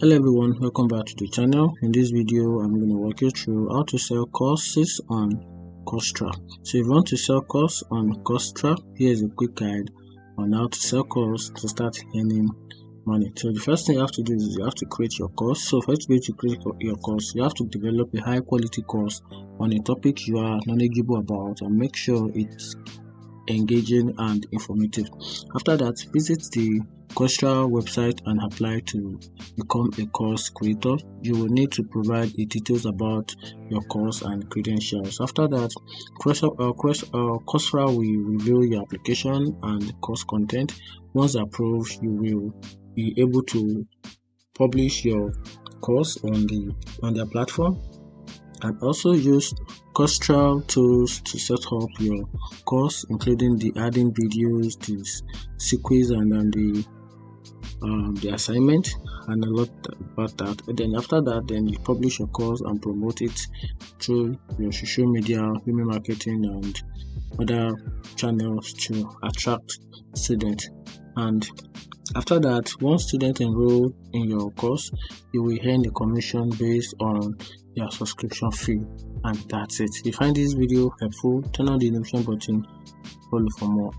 Hello everyone, welcome back to the channel. In this video I'm going to walk you through how to sell courses on Coursera. So if you want to sell course on Coursera, here's a quick guide on how to sell course to start earning money. So the first thing you have to do is you have to create your course. So for you to be able to create your course, you have to develop a high quality course on a topic you are knowledgeable about and make sure it's engaging and informative. After that, visit the Coursera website and apply to become a course creator. You will need to provide the details about your course and credentials. After that, Coursera will review your application and course content. Once approved, you will be able to publish your course on their platform, and also use Coursera tools to set up your course, including the adding videos, the sequence, and then the assignment, and a lot about that. And then after that, then you publish your course and promote it through your social media, email marketing, and other channels to attract students. And after that, once students enroll in your course, you will earn a commission based on your subscription fee, and that's it. If you find this video helpful, turn on the notification button, follow for more.